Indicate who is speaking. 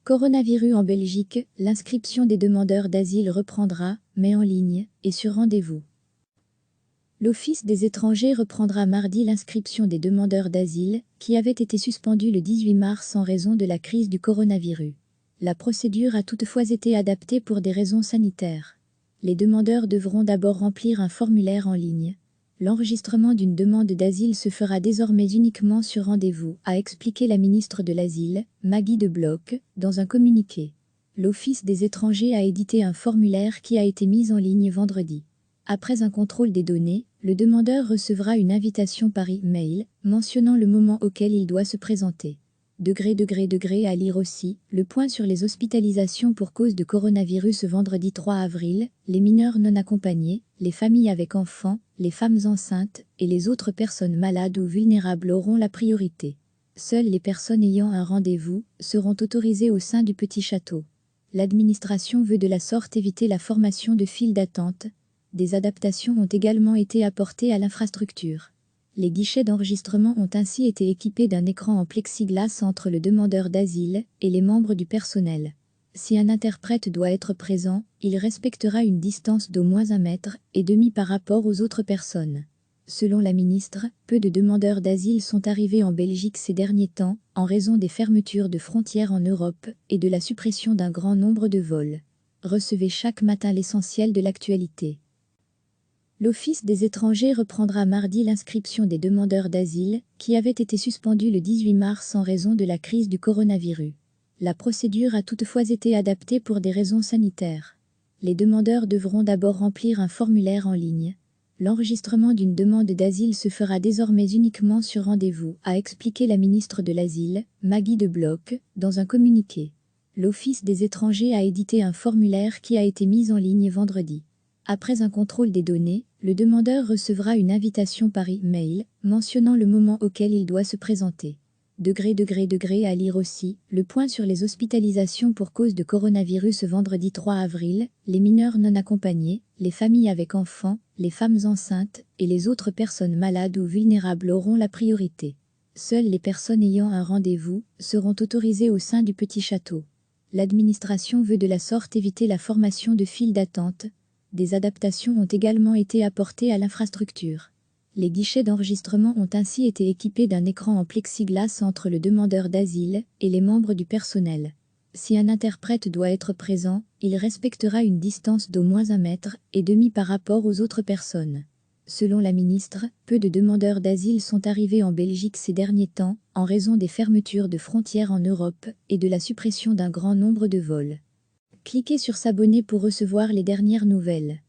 Speaker 1: Coronavirus en Belgique, l'inscription des demandeurs d'asile reprendra, mais en ligne et sur rendez-vous. L'Office des étrangers reprendra mardi l'inscription des demandeurs d'asile, qui avait été suspendue le 18 mars en raison de la crise du coronavirus. La procédure a toutefois été adaptée pour des raisons sanitaires. Les demandeurs devront d'abord remplir un formulaire en ligne. L'enregistrement d'une demande d'asile se fera désormais uniquement sur rendez-vous, a expliqué la ministre de l'Asile, Maggie De Blok, dans un communiqué. L'Office des étrangers a édité un formulaire qui a été mis en ligne vendredi. Après un contrôle des données, le demandeur recevra une invitation par e-mail, mentionnant le moment auquel il doit se présenter. À lire aussi, le point sur les hospitalisations pour cause de coronavirus vendredi 3 avril, les mineurs non accompagnés, les familles avec enfants, les femmes enceintes et les autres personnes malades ou vulnérables auront la priorité. Seules les personnes ayant un rendez-vous seront autorisées au sein du petit château. L'administration veut de la sorte éviter la formation de files d'attente. Des adaptations ont également été apportées à l'infrastructure. Les guichets d'enregistrement ont ainsi été équipés d'un écran en plexiglas entre le demandeur d'asile et les membres du personnel. Si un interprète doit être présent, il respectera une distance d'au moins 1,5 m par rapport aux autres personnes. Selon la ministre, peu de demandeurs d'asile sont arrivés en Belgique ces derniers temps, en raison des fermetures de frontières en Europe et de la suppression d'un grand nombre de vols. Recevez chaque matin l'essentiel de l'actualité. L'Office des étrangers reprendra mardi l'inscription des demandeurs d'asile, qui avait été suspendue le 18 mars en raison de la crise du coronavirus. La procédure a toutefois été adaptée pour des raisons sanitaires. Les demandeurs devront d'abord remplir un formulaire en ligne. L'enregistrement d'une demande d'asile se fera désormais uniquement sur rendez-vous, a expliqué la ministre de l'Asile, Maggie De Blok, dans un communiqué. L'Office des étrangers a édité un formulaire qui a été mis en ligne vendredi. Après un contrôle des données, le demandeur recevra une invitation par e-mail, mentionnant le moment auquel il doit se présenter. À lire aussi, le point sur les hospitalisations pour cause de coronavirus vendredi 3 avril, les mineurs non accompagnés, les familles avec enfants, les femmes enceintes et les autres personnes malades ou vulnérables auront la priorité. Seules les personnes ayant un rendez-vous seront autorisées au sein du petit château. L'administration veut de la sorte éviter la formation de files d'attente. Des adaptations ont également été apportées à l'infrastructure. Les guichets d'enregistrement ont ainsi été équipés d'un écran en plexiglas entre le demandeur d'asile et les membres du personnel. Si un interprète doit être présent, il respectera une distance d'au moins 1,5 m par rapport aux autres personnes. Selon la ministre, peu de demandeurs d'asile sont arrivés en Belgique ces derniers temps, en raison des fermetures de frontières en Europe et de la suppression d'un grand nombre de vols. Cliquez sur s'abonner pour recevoir les dernières nouvelles.